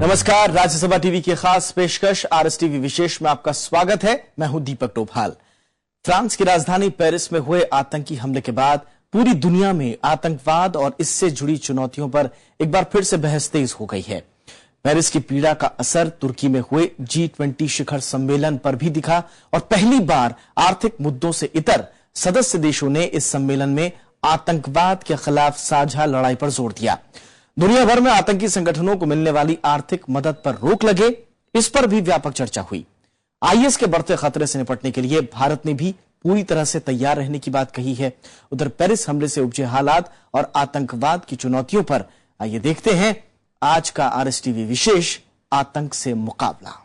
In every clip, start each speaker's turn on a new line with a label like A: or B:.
A: नमस्कार, राज्यसभा टीवी की खास पेशकश आरएस टीवी विशेष में आपका स्वागत है। मैं हूं दीपक टोभाल। फ्रांस की राजधानी पेरिस में हुए आतंकी हमले के बाद पूरी दुनिया में आतंकवाद और इससे जुड़ी चुनौतियों पर एक बार फिर से बहस तेज हो गई है। पेरिस की पीड़ा का असर तुर्की में हुए G20 शिखर सम्मेलन पर भी दिखा और पहली बार आर्थिक मुद्दों से इतर सदस्य देशों ने इस सम्मेलन में आतंकवाद के खिलाफ साझा लड़ाई पर जोर दिया। दुनिया भर में आतंकी संगठनों को मिलने वाली आर्थिक मदद पर रोक लगे, इस पर भी व्यापक चर्चा हुई। आईएस के बढ़ते खतरे से निपटने के लिए भारत ने भी पूरी तरह से तैयार रहने की बात कही है। उधर पेरिस हमले से उपजे हालात और आतंकवाद की चुनौतियों पर आइए देखते हैं आज का आरएस टीवी विशेष आतंक से मुकाबला।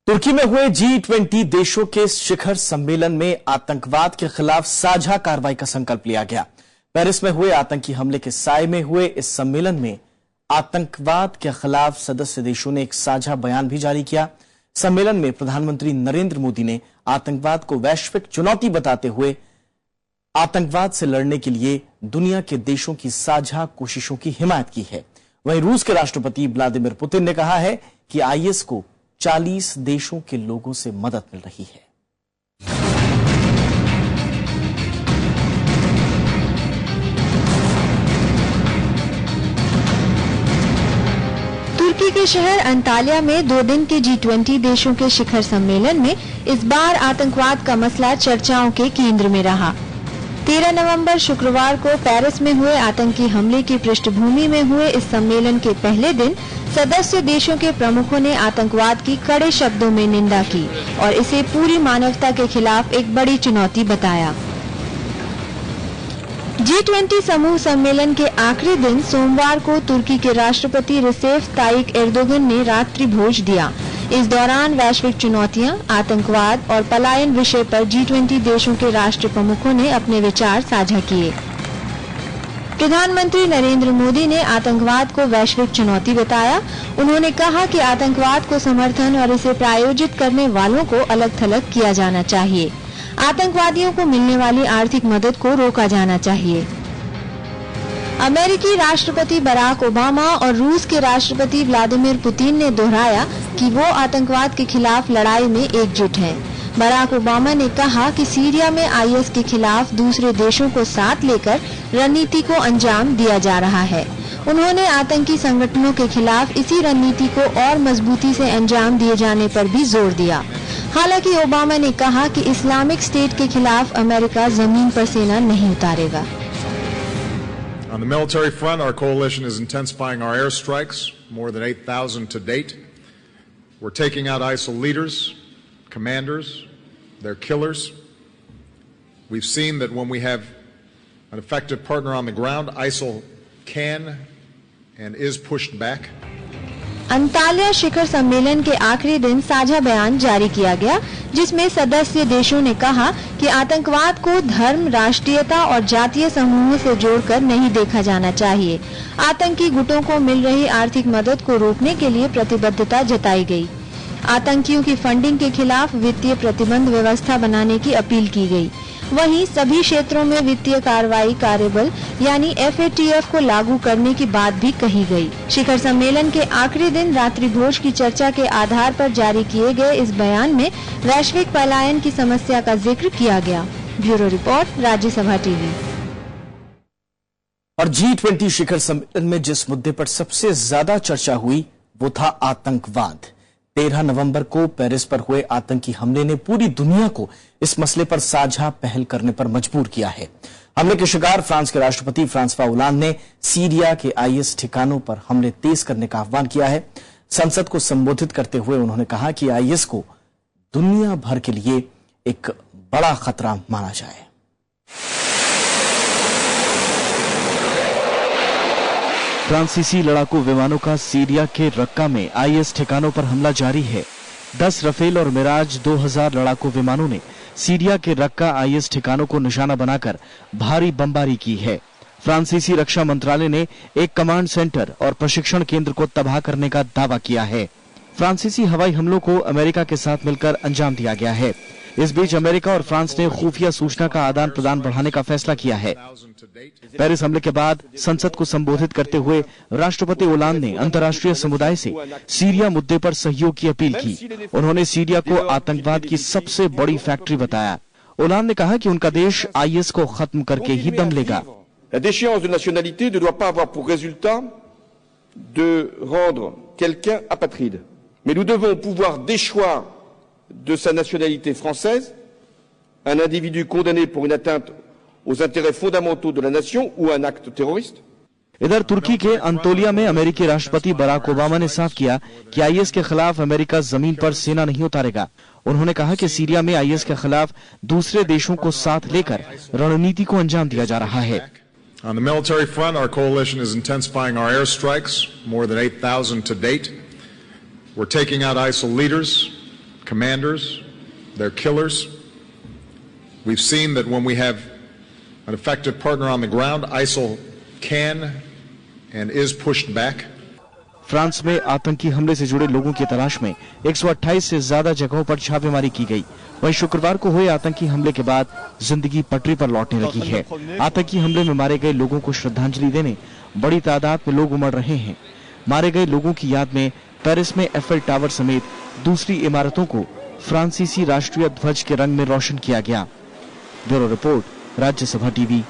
A: तुर्की में हुए G20 देशों के शिखर सम्मेलन में आतंकवाद के खिलाफ साझा कार्रवाई का संकल्प लिया गया। पेरिस में हुए आतंकी हमले के साए में हुए इस सम्मेलन में आतंकवाद के खिलाफ सदस्य देशों ने एक साझा बयान भी जारी किया। सम्मेलन में प्रधानमंत्री नरेंद्र मोदी ने आतंकवाद को वैश्विक चुनौती बताते हुए आतंकवाद से लड़ने के लिए दुनिया के देशों की साझा कोशिशों की हिमायत की है। वहीं रूस के राष्ट्रपति व्लादिमीर पुतिन ने कहा है कि आईएस को 40 देशों के लोगों से मदद मिल रही है।
B: तुर्की के शहर अंताल्या में 2 दिन के G20 देशों के शिखर सम्मेलन में इस बार आतंकवाद का मसला चर्चाओं के केंद्र में रहा। 13 नवंबर शुक्रवार को पेरिस में हुए आतंकी हमले की पृष्ठभूमि में हुए इस सम्मेलन के पहले दिन सदस्य देशों के प्रमुखों ने आतंकवाद की कड़े शब्दों में निंदा की और इसे पूरी मानवता के खिलाफ एक बड़ी चुनौती बताया। G20 समूह सम्मेलन के आखिरी दिन सोमवार को तुर्की के राष्ट्रपति रिसेप तायिप एर्दोगन ने रात्रि भोज दिया। इस दौरान वैश्विक चुनौतियां, आतंकवाद और पलायन विषय पर G20 देशों के राष्ट्र प्रमुखों ने अपने विचार साझा किए। प्रधानमंत्री नरेंद्र मोदी ने आतंकवाद को वैश्विक चुनौती बताया। उन्होंने कहा कि आतंकवाद को समर्थन और इसे प्रायोजित करने वालों को अलग थलग किया जाना चाहिए। आतंकवादियों को मिलने वाली आर्थिक मदद को रोका जाना चाहिए। अमेरिकी राष्ट्रपति बराक ओबामा और रूस के राष्ट्रपति व्लादिमीर पुतिन ने दोहराया कि वो आतंकवाद के खिलाफ लड़ाई में एकजुट हैं। बराक ओबामा ने कहा कि सीरिया में आईएस के खिलाफ दूसरे देशों को साथ लेकर रणनीति को अंजाम दिया जा रहा है। उन्होंने आतंकी संगठनों के खिलाफ इसी रणनीति को और मजबूती से अंजाम दिए जाने पर भी जोर दिया। हालांकि ओबामा ने कहा कि इस्लामिक स्टेट के खिलाफ अमेरिका जमीन पर सेना नहीं उतारेगा।
C: On the military front, our coalition is intensifying our airstrikes, more than 8,000 to date. We're taking out ISIL leaders, commanders, their killers. We've seen that when we have an effective partner on the ground, ISIL can and is pushed back.
B: Antalya शिखर सम्मेलन के आखिरी दिन साझा बयान जारी किया गया, जिसमें सदस्य देशों ने कहा कि आतंकवाद को धर्म, राष्ट्रीयता और जातीय समूहों से जोड़कर नहीं देखा जाना चाहिए। आतंकी गुटों को मिल रही आर्थिक मदद को रोकने के लिए प्रतिबद्धता जताई गई। आतंकियों की फंडिंग के खिलाफ वित्तीय प्रतिबंध व्यवस्था बनाने की अपील की गई। वहीं सभी क्षेत्रों में वित्तीय कार्रवाई कार्यबल यानी FATF को लागू करने की बात भी कही गई। शिखर सम्मेलन के आखिरी दिन रात्रि भोज की चर्चा के आधार पर जारी किए गए इस बयान में वैश्विक पलायन की समस्या का जिक्र किया गया। Bureau report, Rajya Sabha TV.
A: और G20 शिखर सम्मेलन में जिस मुद्दे पर सबसे ज्यादा चर्चा हुई वो था आतंकवाद। 13 नवंबर को पेरिस पर हुए आतंकी हमले ने पूरी दुनिया को इस मसले पर साझा पहल करने पर मजबूर किया है। हमले के शिकार फ्रांस के राष्ट्रपति फ्रांसवा ओलांद ने सीरिया के आईएस ठिकानों पर हमले तेज करने का आह्वान किया है। संसद को संबोधित करते हुए उन्होंने कहा कि आईएस को दुनिया भर के लिए एक बड़ा खतरा माना जाए। फ्रांसीसी लड़ाकू विमानों का सीरिया के रक्का में आईएस ठिकानों पर हमला जारी है। 10 रफेल और मिराज 2000 लड़ाकू विमानों ने सीरिया के रक्का आईएस ठिकानों को निशाना बनाकर भारी बमबारी की है। फ्रांसीसी रक्षा मंत्रालय ने एक कमांड सेंटर और प्रशिक्षण केंद्र को तबाह करने का दावा किया है। फ्रांसीसी हवाई हमलों को अमेरिका के साथ मिलकर अंजाम दिया गया है। इस बीच अमेरिका और फ्रांस ने खुफिया सूचना का आदान प्रदान बढ़ाने का फैसला किया है। पेरिस हमले के बाद संसद को संबोधित करते हुए राष्ट्रपति ओलांद ने अंतर्राष्ट्रीय समुदाय से सीरिया मुद्दे पर सहयोग की अपील की। उन्होंने सीरिया को आतंकवाद की सबसे बड़ी फैक्ट्री बताया। ओलांद ने कहा कि उनका देश आईएस को खत्म करके ही दम लेगा।
D: La déchéance de nationalité ne doit pas avoir pour résultat de rendre quelqu'un apatride. Mais nous devons pouvoir déchoir de sa nationalité française un individu condamné pour une atteinte aux intérêts fondamentaux de la nation ou un acte terroriste.
A: इधर तुर्की के अंतोलिया में अमेरिकी राष्ट्रपति Barack Obama ने साफ किया कि IS के खिलाफ अमेरिका जमीन पर सेना नहीं उतारेगा। उन्होंने कहा कि सीरिया में आईएस के खिलाफ दूसरे देशों को साथ लेकर रणनीति को अंजाम दिया जा रहा है।
C: On the military front, our coalition is intensifying our airstrikes, more than 8,000 to date. We're taking out ISIL leaders, commanders, their killers. We've seen that when we have an effective partner on the ground, ISIL can and is pushed back.
A: France में आतंकी हमले से जुड़े लोगों की तलाश में 128 से ज्यादा जगहों पर छापेमारी की गई। वहीं शुक्रवार को हुए आतंकी हमले के बाद जिंदगी पटरी पर लौटने लगी है। आतंकी हमले में मारे गए लोगों को श्रद्धांजलि देने बड़ी तादाद में लोग उमड़ रहे हैं। मारे गए लोगों की याद में पेरिस में एफएल टावर समेत दूसरी इमारतों को फ्रांसीसी राष्ट्रीय ध्वज के रंग में रोशन किया गया। Bureau report, Rajya Sabha TV.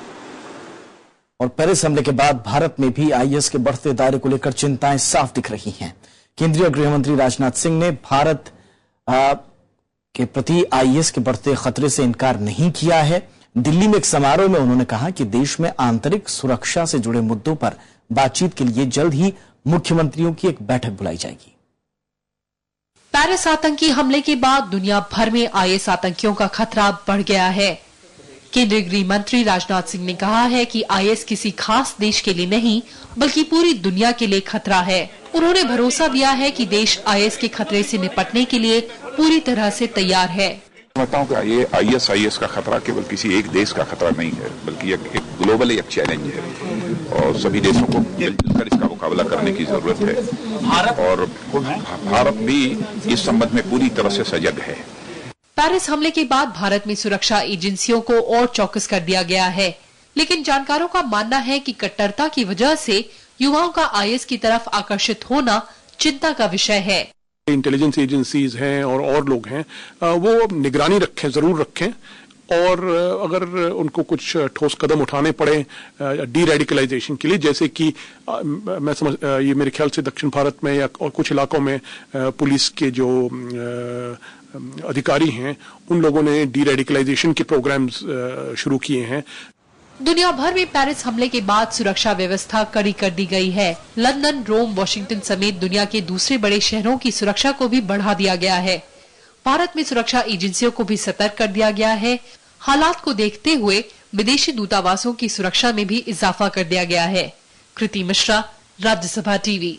A: और पेरिस हमले के बाद भारत में भी आईएस के बढ़ते दायरे को लेकर चिंताएं साफ दिख रही हैं। केंद्रीय गृह मंत्री राजनाथ सिंह ने भारत के प्रति आईएस के बढ़ते खतरे से इनकार नहीं किया है। दिल्ली में एक समारोह में उन्होंने कहा कि देश में आंतरिक सुरक्षा से जुड़े मुद्दों पर बातचीत के लिए जल्द ही मुख्यमंत्रियों की एक बैठक बुलाई जाएगी।
E: पेरिस आतंकी हमले के बाद दुनिया भर में आईएस आतंकियों का खतरा बढ़ गया है। केंद्रीय गृह मंत्री राजनाथ सिंह ने कहा है कि आईएस किसी खास देश के लिए नहीं बल्कि पूरी दुनिया के लिए खतरा है। उन्होंने भरोसा दिया है कि देश आईएस के खतरे से निपटने के लिए पूरी तरह से तैयार है।
F: बताऊं कि ये आईएस का खतरा केवल किसी एक देश का खतरा नहीं है, बल्कि एक ग्लोबल एक चैलेंज है और सभी देशों को मिलकर इसका मुकाबला करने की जरूरत है और भारत भी इस संबंध में पूरी तरह से सजग है।
E: पेरिस हमले के बाद भारत में सुरक्षा एजेंसियों को और चौकस कर दिया गया है, लेकिन जानकारों का मानना है कि कट्टरता की वजह से युवाओं का आईएस की तरफ आकर्षित होना चिंता का विषय है।
G: इंटेलिजेंस एजेंसीज हैं और लोग हैं, वो निगरानी रखें, जरूर रखें और अगर उनको कुछ ठोस कदम उठाने पड़े डी रेडिकलाइजेशन के लिए, जैसे कि मैं समझ ये मेरे ख्याल से दक्षिण भारत में या और कुछ इलाकों में पुलिस के जो अधिकारी हैं उन लोगों ने डी रेडिकलाइजेशन के प्रोग्राम्स शुरू किए हैं।
E: दुनिया भर में पेरिस हमले के बाद सुरक्षा व्यवस्था कड़ी कर दी गई है। लंदन, रोम, वॉशिंगटन समेत दुनिया के दूसरे बड़े शहरों की सुरक्षा को भी बढ़ा दिया गया है। भारत में सुरक्षा एजेंसियों को भी सतर्क कर दिया गया है। हालात को देखते हुए विदेशी दूतावासों की सुरक्षा में भी इजाफा कर दिया गया है। कृति मिश्रा, राज्यसभा टीवी।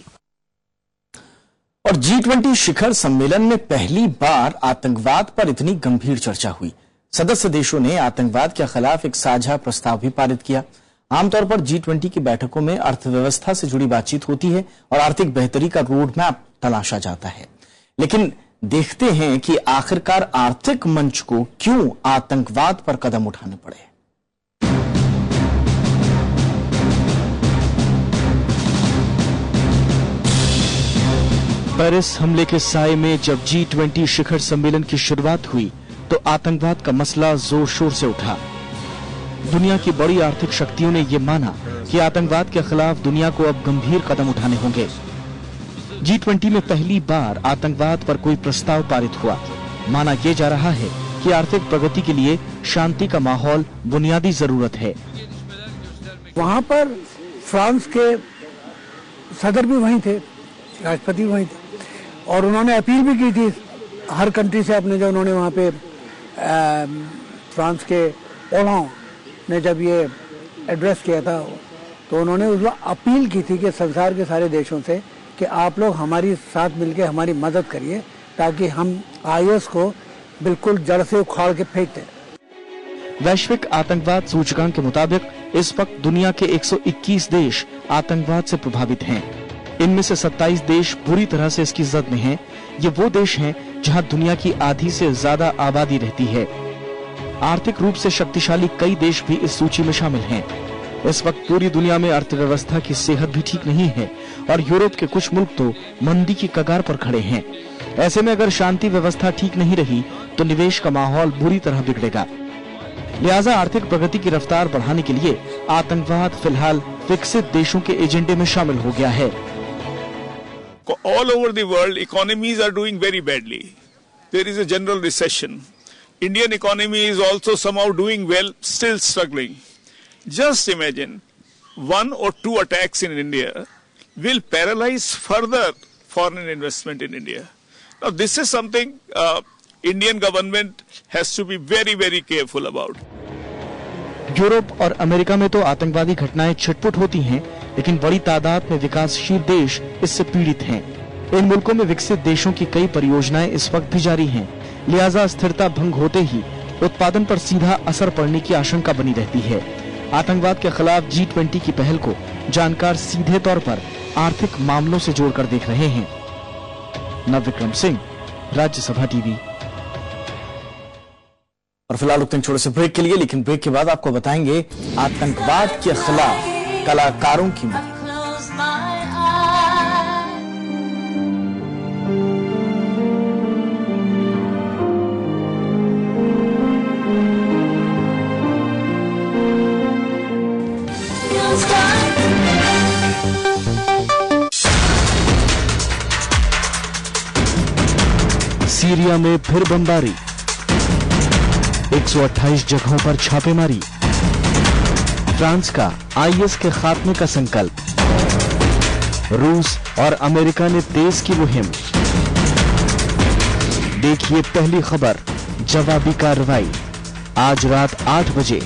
A: और G20 शिखर सम्मेलन में पहली बार आतंकवाद पर इतनी गंभीर चर्चा हुई। सदस्य देशों ने आतंकवाद के खिलाफ एक साझा प्रस्ताव भी पारित किया। आमतौर पर G20 की बैठकों में अर्थव्यवस्था से जुड़ी बातचीत होती है और आर्थिक बेहतरी का रोड मैप तलाशा जाता है, लेकिन देखते हैं कि आखिरकार आर्थिक मंच को क्यों आतंकवाद पर कदम उठाने पड़े। पेरिस हमले के साए में जब G20 शिखर सम्मेलन की शुरुआत हुई तो आतंकवाद का मसला जोर शोर से उठा। दुनिया की बड़ी आर्थिक शक्तियों ने यह माना कि आतंकवाद के खिलाफ दुनिया को अब गंभीर कदम उठाने होंगे। G20 में पहली बार आतंकवाद पर कोई प्रस्ताव पारित हुआ। माना यह जा रहा है कि आर्थिक प्रगति के लिए शांति का माहौल बुनियादी जरूरत है।
H: वहां पर फ्रांस के सदर भी वहीं थे, राष्ट्रपति वहीं थे और उन्होंने अपील भी की थी हर कंट्री से अपने, जो उन्होंने वहाँ पे फ्रांस के ओलांद ने जब ये एड्रेस किया था तो उन्होंने उसमें अपील की थी कि संसार के सारे देशों से कि आप लोग हमारी साथ मिलकर हमारी मदद करिए ताकि हम आईएस को बिल्कुल जड़ से उखाड़ के फेंक दें।
A: वैश्विक आतंकवाद सूचकांक के मुताबिक इस वक्त दुनिया के 121 देश आतंकवाद से प्रभावित हैं। इनमें से 27 देश बुरी तरह से इसकी जद में हैं। ये वो देश हैं जहां दुनिया की आधी से ज्यादा आबादी रहती है। आर्थिक रूप से शक्तिशाली कई देश भी इस सूची में शामिल हैं। इस वक्त पूरी दुनिया में अर्थव्यवस्था की सेहत भी ठीक नहीं है और यूरोप के कुछ मुल्क तो मंदी की कगार पर खड़े हैं। ऐसे में अगर शांति व्यवस्था ठीक नहीं रही तो निवेश का माहौल बुरी तरह बिगड़ेगा। लिहाजा आर्थिक प्रगति की रफ्तार बढ़ाने के लिए आतंकवाद फिलहाल विकसित देशों के एजेंडे में शामिल हो गया है।
I: All over the world, economies are doing very badly. There is a general recession. Indian economy is also somehow doing well, still struggling. Just imagine, 1 or 2 attacks in India will paralyze further foreign investment in India. Now, this is something Indian government has to be very, very careful about.
A: Europe और America में तो आतंकवादी घटनाएं छिटपुट होती हैं, लेकिन बड़ी तादाद में विकासशील देश इससे पीड़ित हैं। इन मुल्कों में विकसित देशों की कई परियोजनाएं इस वक्त भी जारी हैं। लिहाजा स्थिरता भंग होते ही उत्पादन पर सीधा असर पड़ने की आशंका बनी रहती है। आतंकवाद के खिलाफ G20 की पहल को जानकार सीधे तौर पर आर्थिक मामलों से जोड़कर देख रहे हैं। नवविक्रम सिंह, राज्यसभा टीवी। और फिलहाल रुकते हैं छोटे से ब्रेक के लिए, लेकिन ब्रेक के बाद आपको बताएंगे आतंकवाद के खिलाफ कलाकारों की मुहिम। सीरिया में फिर बमबारी, 128 जगहों पर छापेमारी। फ्रांस का आईएस के खात्मे का संकल्प। रूस और अमेरिका ने तेज की मुहिम। देखिए पहली खबर, जवाबी कार्रवाई, आज रात 8 बजे।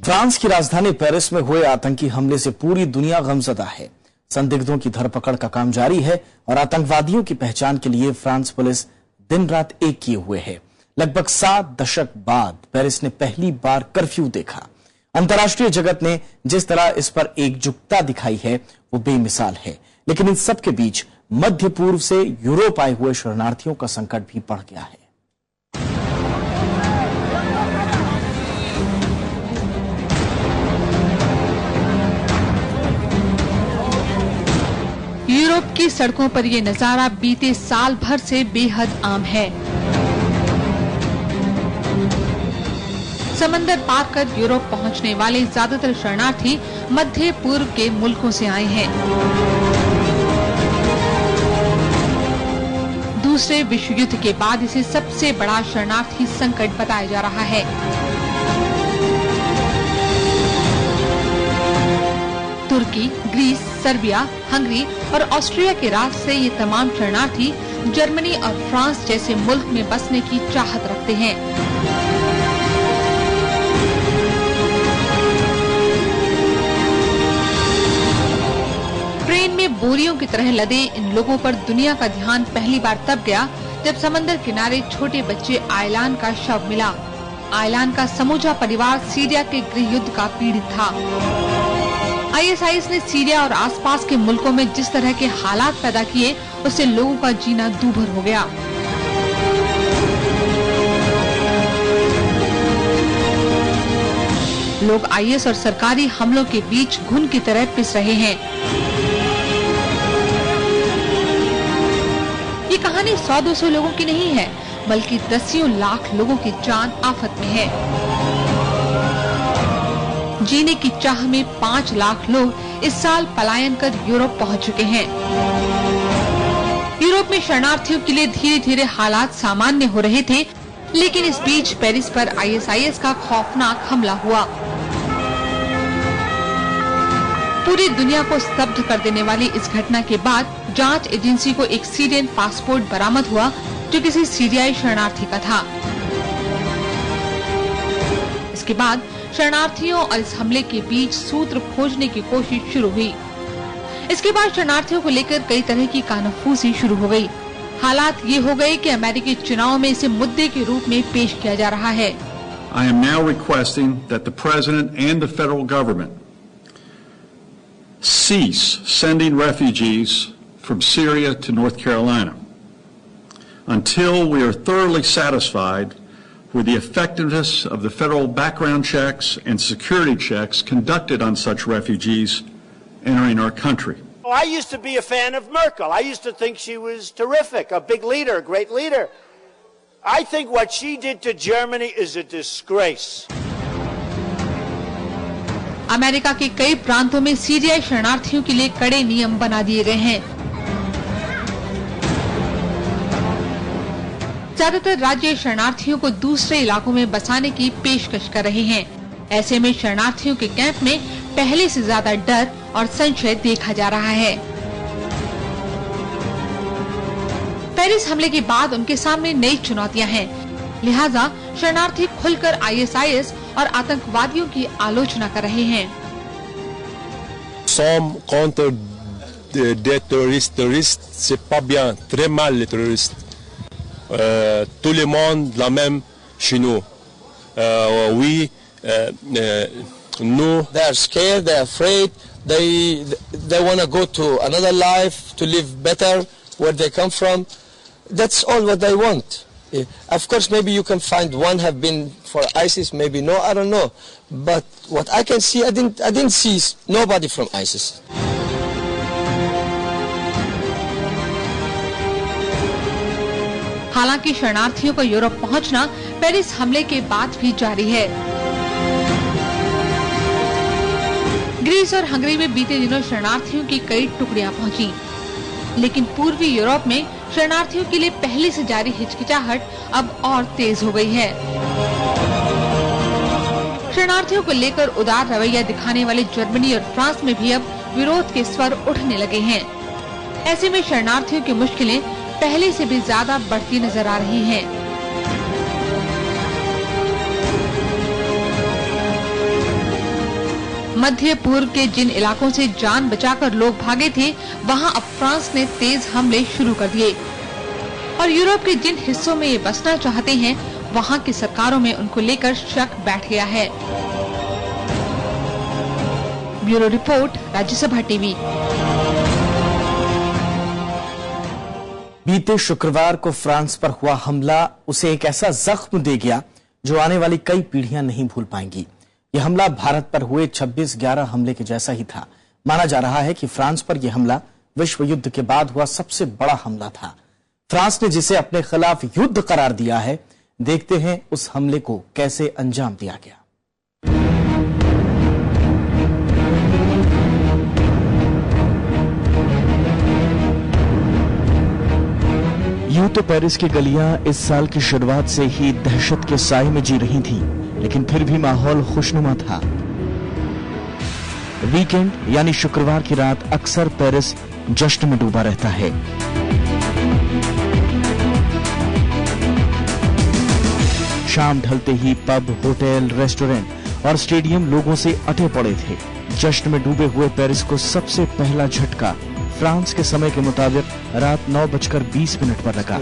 A: फ्रांस की राजधानी पेरिस में हुए आतंकी हमले से पूरी दुनिया गमजदा है। संदिग्धों की धरपकड़ का काम जारी है और आतंकवादियों की पहचान के लिए फ्रांस पुलिस दिन रात एक किए हुए है। लगभग 7 दशक बाद पेरिस ने पहली बार कर्फ्यू देखा। अंतर्राष्ट्रीय जगत ने जिस तरह इस पर एकजुटता दिखाई है वो बेमिसाल है, लेकिन इन सब के बीच मध्य पूर्व से यूरोप आए हुए शरणार्थियों का संकट भी बढ़ गया है।
E: यूरोप की सड़कों पर ये नजारा बीते साल भर से बेहद आम है। समंदर पार कर यूरोप पहुंचने वाले ज्यादातर शरणार्थी मध्य पूर्व के मुल्कों से आए हैं। दूसरे विश्व युद्ध के बाद इसे सबसे बड़ा शरणार्थी संकट बताया जा रहा है। तुर्की, ग्रीस, सर्बिया, हंगरी और ऑस्ट्रिया के रास्ते से ये तमाम शरणार्थी जर्मनी और फ्रांस जैसे मुल्क में बसने की चाहत रखते हैं। ट्रेन में बोरियों की तरह लदे इन लोगों पर दुनिया का ध्यान पहली बार तब गया जब समंदर किनारे छोटे बच्चे आयलान का शव मिला। आयलान का समूचा परिवार सीरिया के गृह युद्ध का पीड़ित था। आईएसआईएस ने सीरिया और आसपास के मुल्कों में जिस तरह के हालात पैदा किए, उससे लोगों का जीना दूभर हो गया। लोग आईएस और सरकारी हमलों के बीच घुन की तरह पिस रहे हैं। ये कहानी 100-200 लोगों की नहीं है, बल्कि दसियों लाख लोगों की जान आफत में है। जीने की चाह में 5 लाख लोग इस साल पलायन कर यूरोप पहुंच चुके हैं। यूरोप में शरणार्थियों के लिए धीरे धीरे हालात सामान्य हो रहे थे, लेकिन इस बीच पेरिस पर आईएसआईएस का खौफनाक हमला हुआ। पूरी दुनिया को स्तब्ध कर देने वाली इस घटना के बाद जांच एजेंसी को एक सीरियन पासपोर्ट बरामद हुआ जो किसी सीरियाई शरणार्थी का था। इसके बाद शरणार्थियों और इस हमले के बीच सूत्र खोजने की कोशिश शुरू हुई। इसके बाद शरणार्थियों को लेकर कई तरह की कानाफूसी शुरू हो गई। हालात ये हो गए कि अमेरिकी चुनाव में इसे मुद्दे के रूप में पेश किया जा रहा है।
J: I am now requesting that the President and the federal government cease sending refugees from Syria to North Carolina until we are thoroughly satisfied with the effectiveness of the federal background checks and security checks conducted on such refugees entering our country.
K: I used to be a fan of Merkel. I used to think she was terrific, a big leader, a great leader. I think what she did to Germany is a disgrace.
E: America के कई प्रांतों में सीरियाई शरणार्थियों के लिए कड़े नियम बना दिए गए हैं। ज्यादातर राज्य शरणार्थियों को दूसरे इलाकों में बसाने की पेशकश कर रहे हैं। ऐसे में शरणार्थियों के कैंप में पहले से ज्यादा डर और संशय देखा जा रहा है। पेरिस हमले के बाद उनके सामने नई चुनौतियां हैं, लिहाजा शरणार्थी खुलकर आईएसआईएस और आतंकवादियों की आलोचना कर रहे हैं।
L: Sommes contre des terroristes, c'est pas bien, très mal les terroristes. Tout le monde la même chez nous. Oui, nous.
M: They are scared, they are afraid, they want to go to another life, to live better where they come from. That's all what they want. Of course, maybe you can find one have been for ISIS, maybe no, I don't know. But what I can see, I didn't see nobody from ISIS.
E: हालांकि शरणार्थियों का Europe पहुंचना Paris हमले के बाद भी जारी है। ग्रीस और हंगरी में बीते दिनों शरणार्थियों की कई टुकड़ियां पहुंची, लेकिन पूर्वी यूरोप में शरणार्थियों के लिए पहले से जारी हिचकिचाहट अब और तेज हो गई है। शरणार्थियों को लेकर उदार रवैया दिखाने वाले जर्मनी और फ्रांस में भी अब विरोध के स्वर उठने लगे हैं। ऐसे में शरणार्थियों की मुश्किलें पहले से भी ज्यादा बढ़ती नजर आ रही हैं। मध्य पूर्व के जिन इलाकों से जान बचाकर लोग भागे थे, वहां अब फ्रांस ने तेज हमले शुरू कर दिए और यूरोप के जिन हिस्सों में ये बसना चाहते हैं, वहां की सरकारों में उनको लेकर शक बैठ गया है। Bureau report, Rajya Sabha TV.
A: बीते शुक्रवार को फ्रांस पर हुआ हमला उसे एक ऐसा जख्म दे गया जो आने वाली कई पीढ़ियां नहीं भूल पाएंगी। यह हमला भारत पर हुए 26/11 हमले के जैसा ही था। माना जा रहा है कि फ्रांस पर यह हमला विश्व युद्ध के बाद हुआ सबसे बड़ा हमला था। फ्रांस ने जिसे अपने खिलाफ युद्ध करार दिया है, देखते हैं उस हमले को कैसे अंजाम दिया गया। यूं तो पेरिस की गलियां इस साल की शुरुआत से ही दहशत के साए में जी रही थीं, लेकिन फिर भी माहौल खुशनुमा था। वीकेंड यानी शुक्रवार की रात अक्सर पेरिस जश्न में डूबा रहता है। शाम ढलते ही पब, होटल, रेस्टोरेंट और स्टेडियम लोगों से अटे पड़े थे। जश्न में डूबे हुए पेरिस को सबसे पहला झटका फ्रांस के समय के मुताबिक रात 9:20 पर लगा।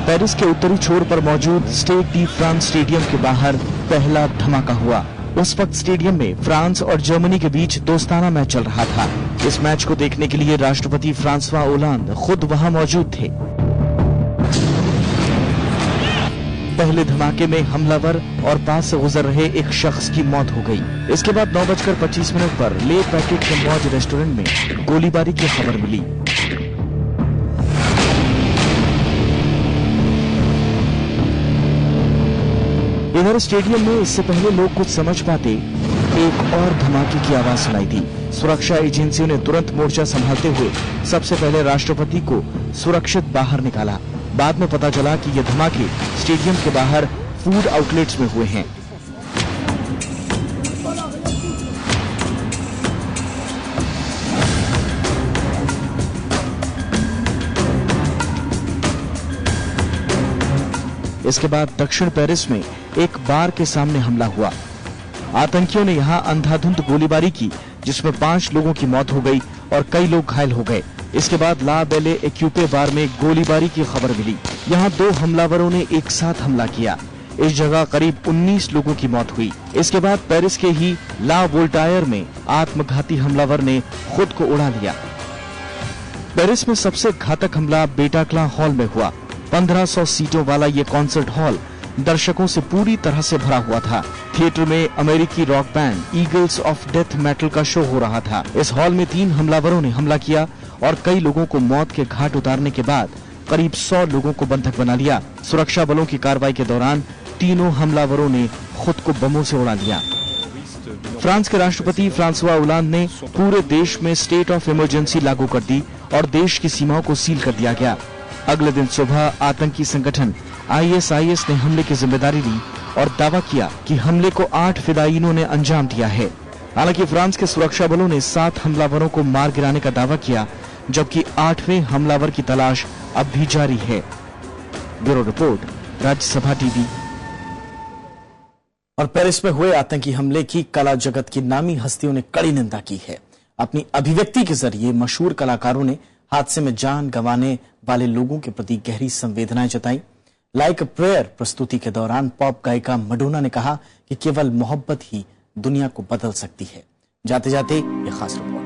A: पेरिस के उत्तरी छोर पर मौजूद स्टेड डी फ्रांस स्टेडियम के बाहर पहला धमाका हुआ। उस वक्त स्टेडियम में फ्रांस और जर्मनी के बीच दोस्ताना मैच चल रहा था। इस मैच को देखने के लिए राष्ट्रपति फ्रांसवा ओलांद खुद वहां मौजूद थे। पहले धमाके में हमलावर और पास से गुजर रहे एक शख्स की मौत हो गई। इसके बाद 9:25 पर ले पैकेट के मौज रेस्टोरेंट में गोलीबारी की खबर मिली। इधर स्टेडियम में इससे पहले लोग कुछ समझ पाते एक और धमाके की आवाज सुनाई दी। सुरक्षा एजेंसियों ने तुरंत मोर्चा संभालते हुए सबसे पहले राष्ट्रपति को सुरक्षित बाहर निकाला। बाद में पता चला कि ये धमाके स्टेडियम के बाहर फूड आउटलेट्स में हुए हैं। इसके बाद दक्षिण पेरिस में एक बार के सामने हमला हुआ। आतंकियों ने यहां अंधाधुंध गोलीबारी की, जिसमें 5 लोगों की मौत हो गई और कई लोग घायल हो गए। इसके बाद ला बेले एक्यूपे बार में गोलीबारी की खबर मिली। यहाँ 2 हमलावरों ने एक साथ हमला किया। इस जगह करीब 19 लोगों की मौत हुई। इसके बाद पेरिस के ही ला वोल्टायर में आत्मघाती हमलावर ने खुद को उड़ा लिया। पेरिस में सबसे घातक हमला बेटाक्लां हॉल में हुआ। 1500 सीटों वाला ये कॉन्सर्ट हॉल दर्शकों से पूरी तरह से भरा हुआ था। थिएटर में अमेरिकी rock band eagles of death metal का शो हो रहा था। इस हॉल में 3 हमलावरों ने हमला किया और कई लोगों को मौत के घाट उतारने के बाद करीब 100 लोगों को बंधक बना लिया। सुरक्षा बलों की कार्रवाई के दौरान तीनों हमलावरों ने खुद को बमों से उड़ा लिया। फ्रांस के राष्ट्रपति फ्रांसवा ओलांद ने पूरे देश में स्टेट ऑफ इमरजेंसी लागू कर दी और देश की सीमाओं को सील कर दिया गया। अगले दिन सुबह आतंकी संगठन ISIS ने हमले की जिम्मेदारी ली और दावा किया कि हमले को 8 फिदायीनों ने अंजाम दिया है। हालांकि फ्रांस के सुरक्षा बलों ने 7 हमलावरों को मार गिराने का दावा किया, जबकि 8वें हमलावर की तलाश अब भी जारी है। Bureau report, Rajya Sabha TV. और पेरिस में हुए आतंकी हमले की कला जगत की नामी हस्तियों ने कड़ी निंदा की है। अपनी अभिव्यक्ति के जरिए मशहूर कलाकारों ने हादसे में जान गंवाने वाले लोगों के प्रति गहरी संवेदनाएं जताई। लाइक अ प्रेयर प्रस्तुति के दौरान पॉप गायिका मडोना ने कहा कि केवल मोहब्बत ही दुनिया को बदल सकती है। जाते जाते ये खास रिपोर्ट।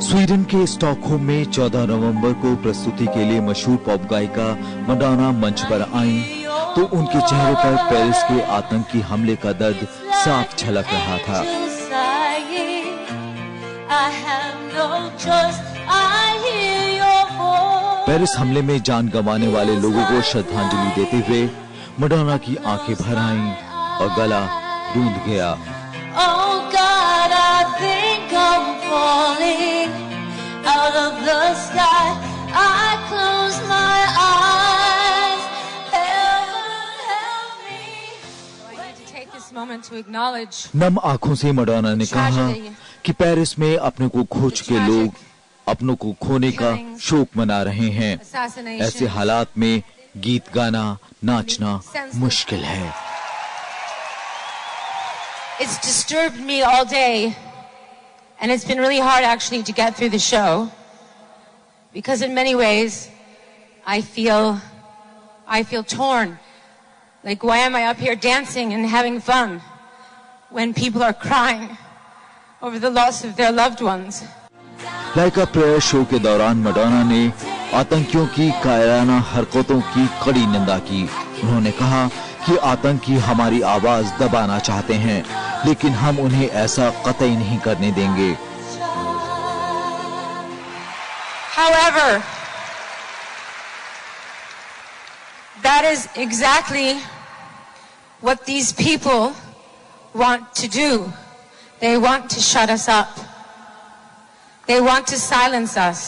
N: स्वीडन के स्टॉकहोम में 14 नवंबर को प्रस्तुति के लिए मशहूर पॉप गायिका मडोना मंच पर आईं, तो उनके चेहरे पर पेरिस के आतंकी हमले का दर्द साफ झलक रहा था। पेरिस हमले में जान गंवाने वाले लोगों को श्रद्धांजलि देते हुए मडोना की आंखें भर आईं और गला गूंज गया।
O: Out of the sky, I close my eyes. Heaven help me. I need to take this moment to acknowledge.
N: नम आंखों से मडोना ने कहा कि पेरिस में अपने को खो चुके लोग अपनों को खोने का शोक मना रहे हैं। ऐसे हालात में गीत गाना, नाचना मुश्किल है।
O: It's disturbed me all day. And it's been really hard actually to get through the show because in many ways I feel torn. Like, why am I up here dancing and having fun when people are crying over the loss of their loved ones?
N: Like a prayer show के दौरान Madonna ने आतंकियों की कायराना हरकतों की कड़ी निंदा की। उन्होंने कहा कि आतंकी हमारी आवाज दबाना चाहते हैं, लेकिन हम उन्हें ऐसा कतई नहीं करने देंगे।
O: However, that is exactly what these people want to do. They want to shut us up. They want to silence us.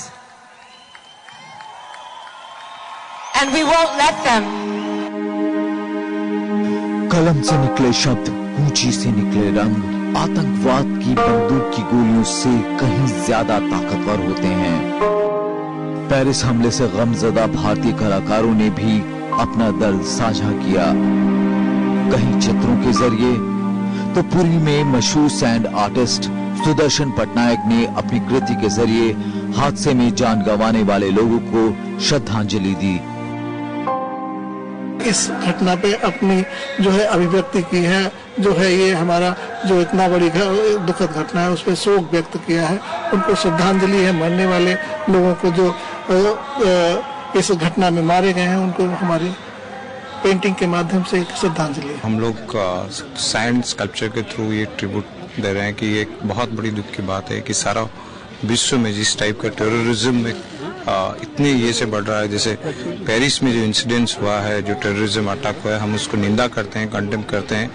O: And we won't let them.
N: कलम से निकले शब्द, ऊंची से निकले रंग आतंकवाद की बंदूक की गोलियों से कहीं ज्यादा ताकतवर होते हैं। पेरिस हमले से गमजदा भारतीय कलाकारों ने भी अपना दर्द साझा किया, कहीं चित्रों के जरिए तो पुरी में मशहूर सैंड आर्टिस्ट सुदर्शन पटनायक ने अपनी कृति के जरिए हादसे में जान गंवाने वाले लोगों को श्रद्धांजलि दी।
P: इस घटना पे अपनी जो है अभिव्यक्ति की है, जो है ये हमारा जो इतना बड़ी दुखद घटना है उस पर शोक व्यक्त किया है। उनको श्रद्धांजलि है, मरने वाले लोगों को जो इस घटना में मारे गए हैं उनको हमारी पेंटिंग के माध्यम से एक श्रद्धांजलि है।
Q: हम लोग सैंड स्कल्पचर के थ्रू ये ट्रिब्यूट दे रहे हैं कि ये एक बहुत बड़ी दुख की बात है कि सारा विश्व में जिस टाइप का टेररिज्म में इतने ये से बढ़ रहा है, जैसे पेरिस में जो इंसिडेंट्स हुआ है, जो टेररिज्म अटैक हुआ है, हम उसको निंदा करते हैं, कंडेम करते हैं।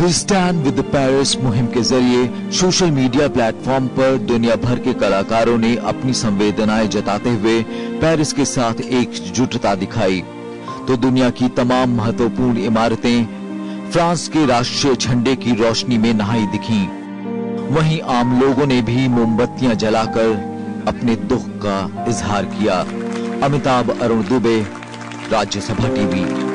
N: वी स्टैंड विद पेरिस मुहिम के जरिए सोशल मीडिया प्लेटफॉर्म पर दुनिया भर के कलाकारों ने अपनी संवेदनाएं जताते हुए पेरिस के साथ एकजुटता दिखाई, तो दुनिया की तमाम महत्वपूर्ण इमारतें फ्रांस के राष्ट्रीय झंडे की रोशनी में नहाई दिखीं। वहीं आम लोगों ने भी मोमबत्तियां जलाकर अपने दुख का इजहार किया। अमिताभ अरुण दुबे, राज्यसभा टीवी।